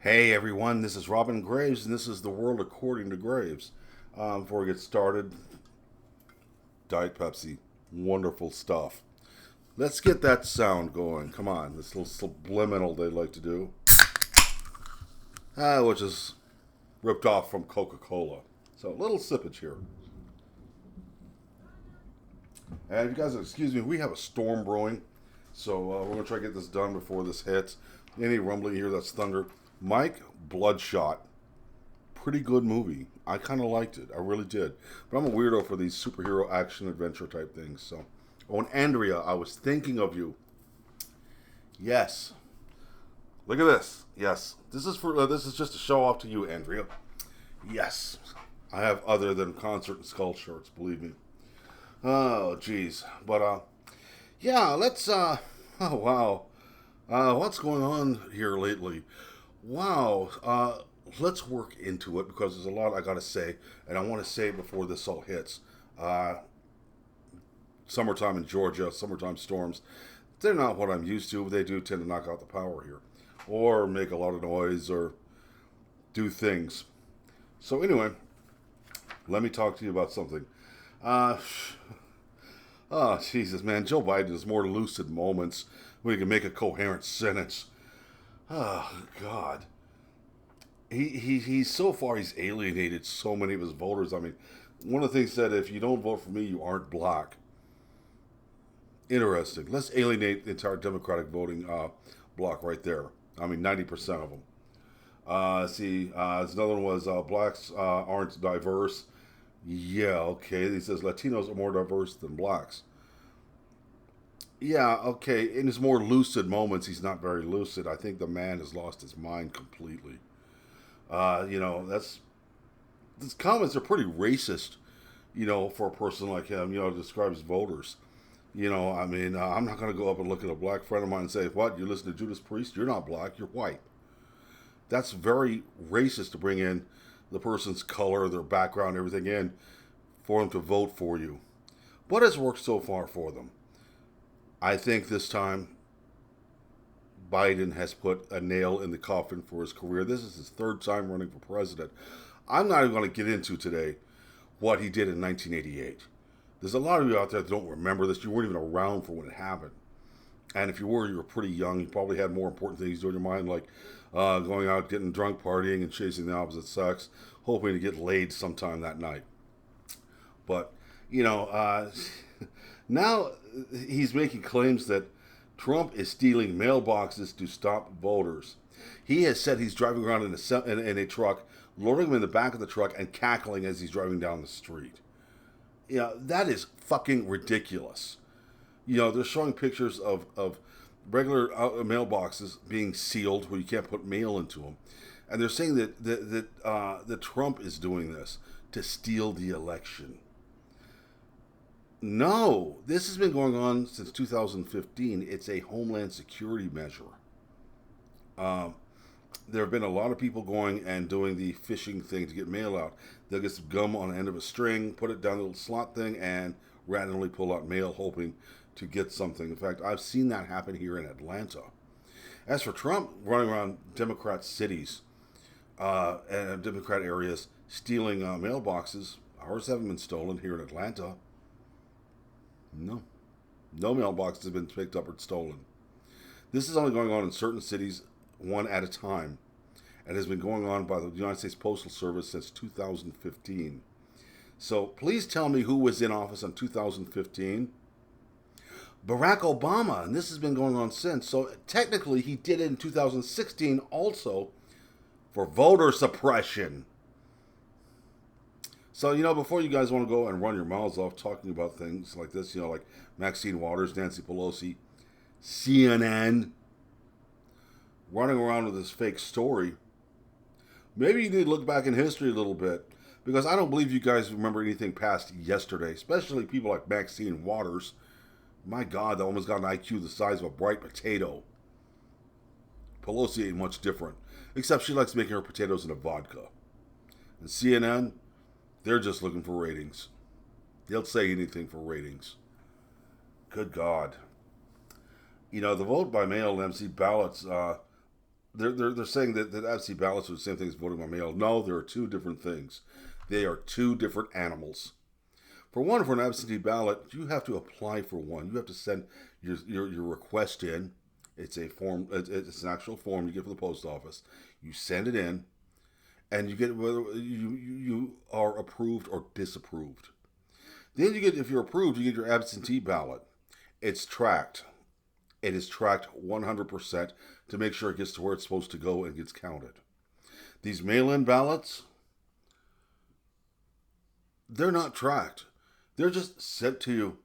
Hey everyone, this is Robin Graves, and this is The World According to Graves. Before we get started, Diet Pepsi, wonderful stuff. Let's get that sound going. Come on, this little subliminal they like to do, which is ripped off from Coca Cola. So, a little sippage here. And if you guys excuse me, we have a storm brewing, so we're going to try to get this done before this hits. Any rumbling here, that's thunder. Mike, Bloodshot. Pretty good movie. I kind of liked it. I really did. But I'm a weirdo for these superhero action adventure type things. So, oh, and Andrea, I was thinking of you. Yes. Look at this. Yes. This is just a show off to you, Andrea. Yes. I have other than concert and skull shirts, believe me. Oh, jeez. But yeah, let's oh wow. What's going on here lately? Wow. Let's work into it because there's a lot I got to say, and I want to say it before this all hits. Uh, Summertime in Georgia, summertime storms, they're not what I'm used to. They do tend to knock out the power here, or make a lot of noise, or do things. So anyway, let me talk to you about something. Uh, oh, Jesus, man. Joe Biden has more lucid moments when he can make a coherent sentence. Oh, God. He's so far, he's alienated so many of his voters. I mean, one of the things said, if you don't vote for me, you aren't black. Interesting. Let's alienate the entire Democratic voting block right there. I mean, 90% of them. Another one was blacks aren't diverse. Yeah, okay. He says Latinos are more diverse than blacks. Yeah, okay. In his more lucid moments, he's not very lucid. I think the man has lost his mind completely. That's these comments are pretty racist. For a person like him, describes voters. I'm not going to go up and look at a black friend of mine and say, "What? You listen to Judas Priest? You're not black. You're white." That's very racist to bring in the person's color, their background, everything in for them to vote for you. What has worked so far for them? I think this time Biden has put a nail in the coffin for his career. This is his third time running for president. I'm not even going to get into today what he did in 1988. There's a lot of you out there that don't remember this. You weren't even around for when it happened. And if you were pretty young. You probably had more important things to do in your mind, like going out, getting drunk, partying, and chasing the opposite sex, hoping to get laid sometime that night. But, now he's making claims that Trump is stealing mailboxes to stop voters. He has said he's driving around in a truck, loading them in the back of the truck, and cackling as he's driving down the street. That is fucking ridiculous. They're showing pictures of regular mailboxes being sealed where you can't put mail into them. And they're saying that Trump is doing this to steal the election. No, this has been going on since 2015. It's a homeland security measure. Um, there have been a lot of people going and doing the phishing thing to get mail out. They'll get some gum on the end of a string, put it down the little slot thing, and randomly pull out mail, hoping to get something. In fact, I've seen that happen here in Atlanta. As for Trump running around Democrat cities and Democrat areas stealing mailboxes, ours haven't been stolen here in Atlanta. No. No mailboxes have been picked up or stolen. This is only going on in certain cities, one at a time, and has been going on by the United States Postal Service since 2015. So please tell me who was in office in 2015. Barack Obama, and this has been going on since. So technically, he did it in 2016 also for voter suppression. So, before you guys want to go and run your mouths off talking about things like this, like Maxine Waters, Nancy Pelosi, CNN, running around with this fake story, maybe you need to look back in history a little bit, because I don't believe you guys remember anything past yesterday, especially people like Maxine Waters. My God, that woman's got an IQ the size of a bright potato. Pelosi ain't much different, except she likes making her potatoes in a vodka. And CNN, they're just looking for ratings. They'll say anything for ratings. Good God. The vote by mail and MC ballots they're saying that absentee ballots are the same thing as voting by mail. No, there are two different things. They are two different animals. For one, for an absentee ballot, you have to apply for one. You have to send your request in. It's a form. It's an actual form you get from the post office. You send it in, and you get whether you are approved or disapproved. Then you get, if you're approved, you get your absentee ballot. It's tracked. It is tracked 100% to make sure it gets to where it's supposed to go and gets counted. These mail-in ballots, they're not tracked. They're just sent to you.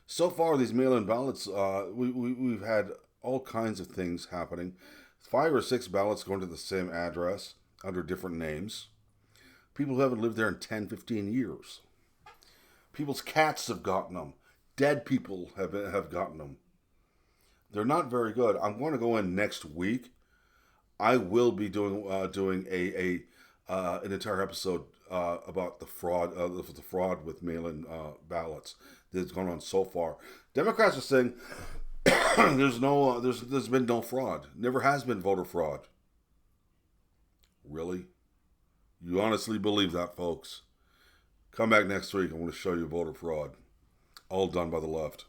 So far, these mail-in ballots, we've had all kinds of things happening. 5 or 6 ballots going to the same address under different names. People who haven't lived there in 10, 15 years. People's cats have gotten them. Dead people have gotten them. They're not very good. I'm going to go in next week. I will be doing an entire episode about the fraud with mail-in ballots that's gone on so far. Democrats are saying there's been no fraud. Never has been voter fraud. Really? You honestly believe that, folks? Come back next week. I want to show you voter fraud, all done by the left.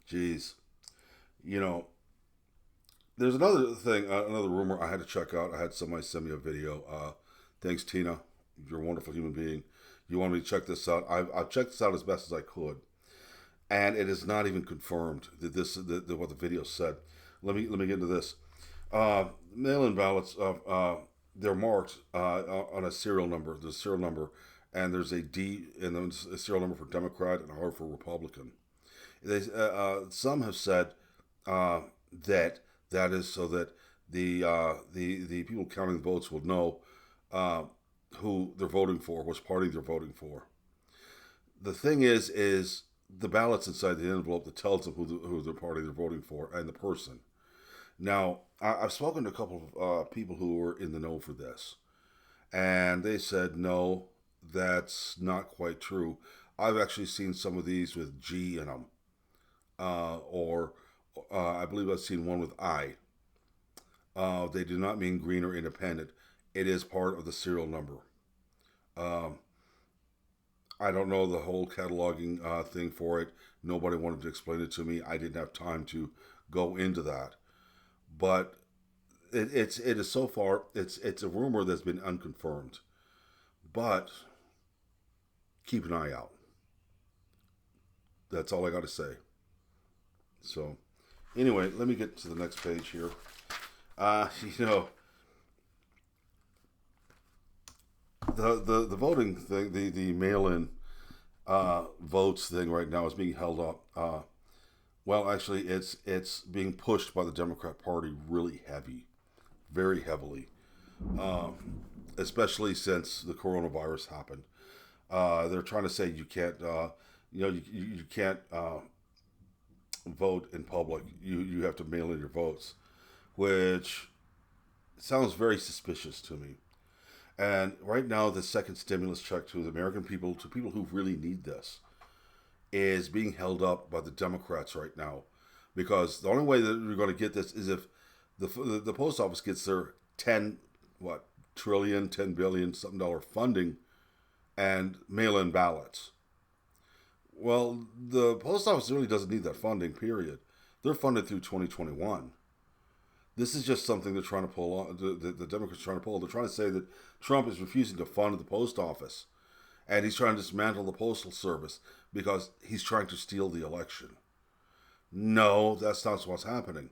Jeez, there's another thing, another rumor I had to check out. I had somebody send me a video. Thanks, Tina. You're a wonderful human being. You wanted me to check this out. I've checked this out as best as I could, and it is not even confirmed that what the video said. Let me get into this. Mail-in ballots. They're marked on a serial number. There's a serial number, and there's a D and then a serial number for Democrat and a R for Republican. Some have said that is so that the people counting the votes will know who they're voting for, which party they're voting for. The thing is the ballots inside the envelope that tells them who the party they're voting for and the person. Now, I've spoken to a couple of people who were in the know for this, and they said, no, that's not quite true. I've actually seen some of these with G in them. I believe I've seen one with I. They do not mean green or independent. It is part of the serial number. I don't know the whole cataloging thing for it. Nobody wanted to explain it to me. I didn't have time to go into that. But it is so far, it's a rumor that's been unconfirmed. But keep an eye out. That's all I got to say. So, anyway, let me get to the next page here. The voting thing, the mail-in votes thing right now is being held up. Well, actually, it's being pushed by the Democrat Party really heavy, very heavily, especially since the coronavirus happened. They're trying to say you can't, you can't vote in public. You have to mail in your votes, which sounds very suspicious to me. And right now, the second stimulus check to the American people, to people who really need this, is being held up by the Democrats right now, because the only way that we're going to get this is if the post office gets their 10 billion something dollar funding and mail-in ballots. Well, the post office really doesn't need that funding, period. They're funded through 2021. This is just something they're trying to pull on. The Democrats are trying to pull. They're trying to say that Trump is refusing to fund the post office, and he's trying to dismantle the postal service because he's trying to steal the election. No, that's not what's happening.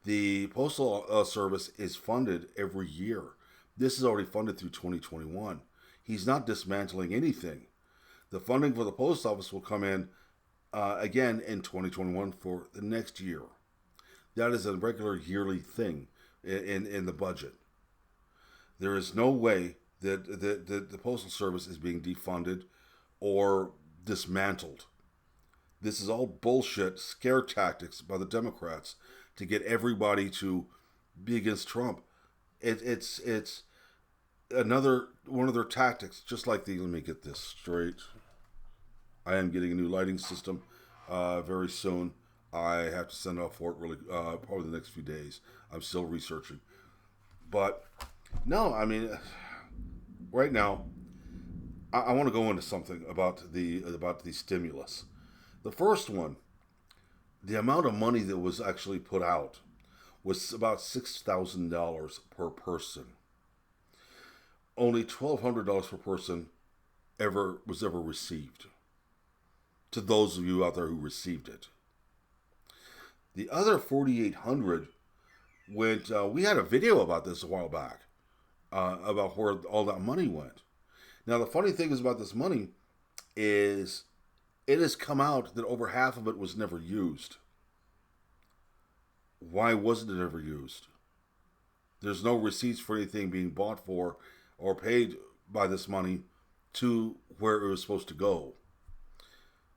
The postal service is funded every year. This is already funded through 2021. He's not dismantling anything. The funding for the post office will come in again in 2021 for the next year. That is a regular yearly thing in the budget. There is no way that the postal service is being defunded or dismantled. This is all bullshit, scare tactics by the Democrats to get everybody to be against Trump. It's another one of their tactics, just like let me get this straight. I am getting a new lighting system very soon. I have to send off for it really probably the next few days. I'm still researching, but no, I mean, right now I want to go into something about the stimulus. The first one, the amount of money that was actually put out was about $6,000 per person. Only $1,200 per person ever received. To those of you out there who received it, the other 4,800 went. We had a video about this a while back about where all that money went. Now the funny thing is about this money is it has come out that over half of it was never used. Why wasn't it ever used? There's no receipts for anything being bought for or paid by this money to where it was supposed to go.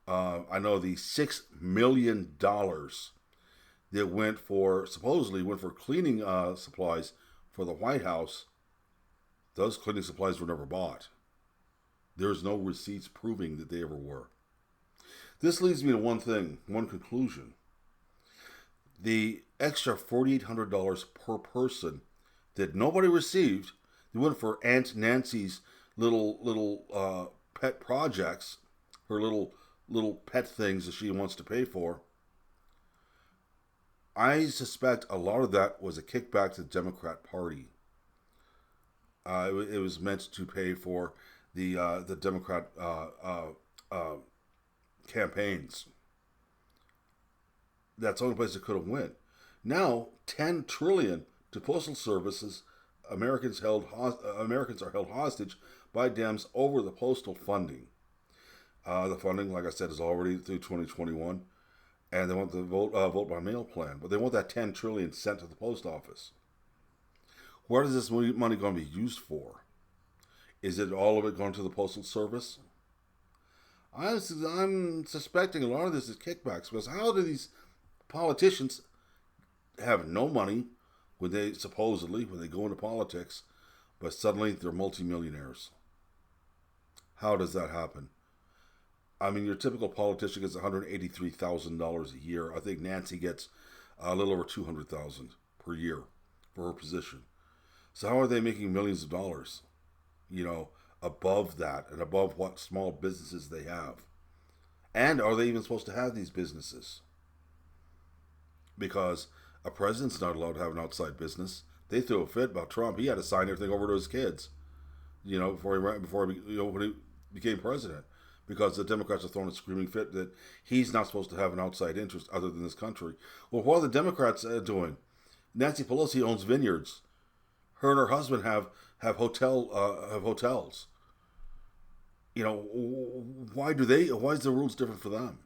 I know the $6 million that supposedly went for cleaning supplies for the White House. Those cleaning supplies were never bought. There's no receipts proving that they ever were. This leads me to one thing, one conclusion. The extra $4,800 per person that nobody received, they went for Aunt Nancy's little pet projects, her little pet things that she wants to pay for. I suspect a lot of that was a kickback to the Democrat Party. It was meant to pay for the Democrat campaigns. That's the only place it could have went. Now, $10 trillion to postal services. Americans are held hostage by Dems over the postal funding. The funding, like I said, is already through 2021, and they want the vote by mail plan, but they want that $10 trillion sent to the post office. Where is this money going to be used for? Is it all of it going to the postal service? I'm suspecting a lot of this is kickbacks, because how do these politicians have no money when they go into politics, but suddenly they're multimillionaires? How does that happen? I mean, your typical politician gets $183,000 a year. I think Nancy gets a little over $200,000 per year for her position. So how are they making millions of dollars? Above that and above what small businesses they have. And are they even supposed to have these businesses? Because a president's not allowed to have an outside business. They threw a fit about Trump. He had to sign everything over to his kids, before when he became president. Because the Democrats are throwing a screaming fit that he's not supposed to have an outside interest other than this country. Well, what are the Democrats doing? Nancy Pelosi owns vineyards. Her and her husband have hotels. Why is the rules different for them?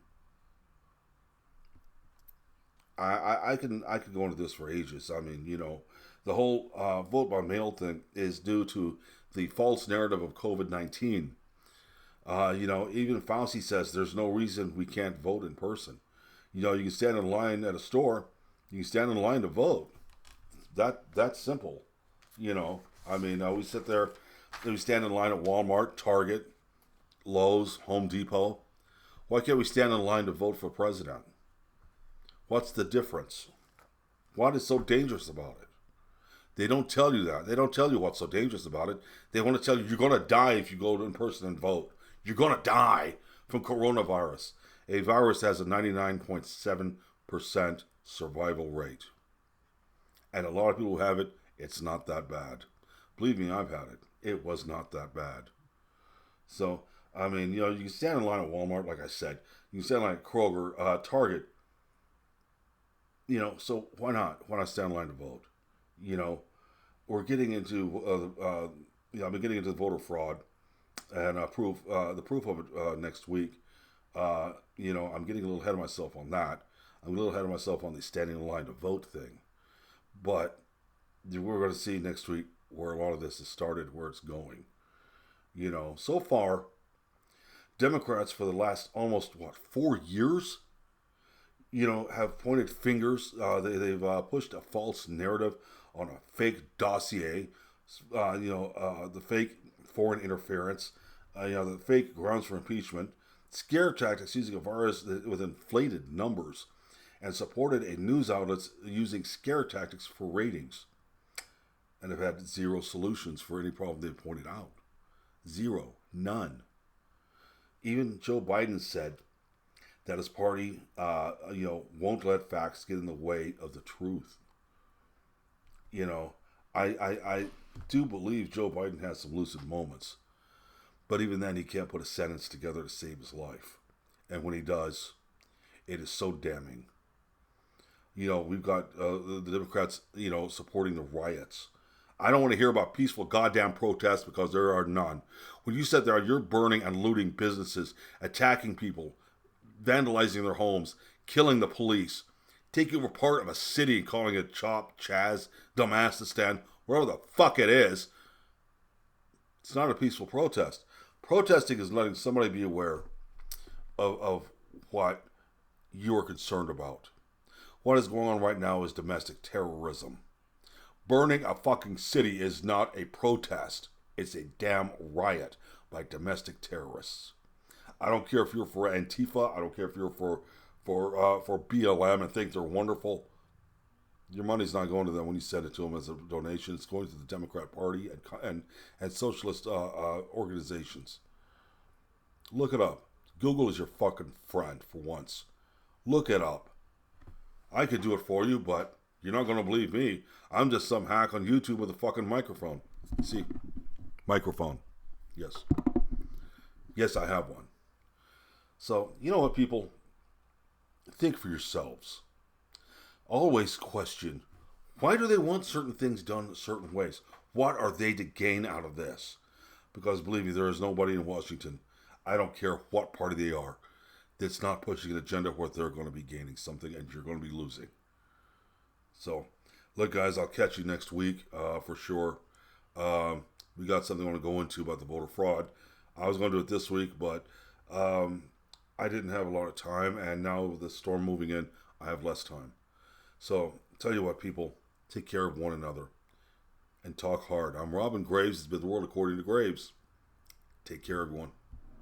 I can go into this for ages. I mean, the whole vote by mail thing is due to the false narrative of COVID-19. Even Fauci says there's no reason we can't vote in person. You can stand in line at a store. You can stand in line to vote. That's simple. We sit there. We stand in line at Walmart, Target, Lowe's, Home Depot. Why can't we stand in line to vote for president? What's the difference? What is so dangerous about it? They don't tell you that. They don't tell you what's so dangerous about it. They want to tell you you're going to die if you go in person and vote. You're going to die from coronavirus. A virus has a 99.7% survival rate. And a lot of people who have it, it's not that bad. Believe me, I've had it. It was not that bad. So, you can stand in line at Walmart, like I said. You can stand in line at Kroger, Target. So why not? Why not stand in line to vote? We're getting into, I've been getting into voter fraud and the proof of it next week. I'm getting a little ahead of myself on that. I'm a little ahead of myself on the standing in line to vote thing. But we're going to see next week where a lot of this has started, where it's going. So far, Democrats for the last almost, 4 years, have pointed fingers. They've pushed a false narrative on a fake dossier, the fake foreign interference, the fake grounds for impeachment, scare tactics using a virus with inflated numbers, and supported a news outlets using scare tactics for ratings, and have had zero solutions for any problem they pointed out. Zero. None. Even Joe Biden said that his party, won't let facts get in the way of the truth. I do believe Joe Biden has some lucid moments, but even then he can't put a sentence together to save his life. And when he does, it is so damning. We've got the Democrats, supporting the riots. I don't want to hear about peaceful goddamn protests because there are none. When you sit there, you're burning and looting businesses, attacking people, vandalizing their homes, killing the police, taking over part of a city and calling it Chop, Chaz, Damascustan, wherever the fuck it is. It's not a peaceful protest. Protesting is letting somebody be aware of what you are concerned about. What is going on right now is domestic terrorism. Burning a fucking city is not a protest. It's a damn riot by domestic terrorists. I don't care if you're for Antifa. I don't care if you're for BLM and think they're wonderful. Your money's not going to them when you send it to them as a donation. It's going to the Democrat Party and socialist organizations. Look it up. Google is your fucking friend for once. Look it up. I could do it for you, but you're not going to believe me. I'm just some hack on YouTube with a fucking microphone. See? Microphone. Yes. Yes, I have one. So, you know what, people? Think for yourselves. Always question, why do they want certain things done certain ways? What are they to gain out of this? Because believe me, there is nobody in Washington, I don't care what party they are, that's not pushing an agenda where they're going to be gaining something and you're going to be losing. So, look guys, I'll catch you next week for sure. We got something I want to go into about the voter fraud. I was going to do it this week, but I didn't have a lot of time, and now with the storm moving in, I have less time. So, tell you what, people, take care of one another and talk hard. I'm Robin Graves. This has been The World According to Graves. Take care, everyone.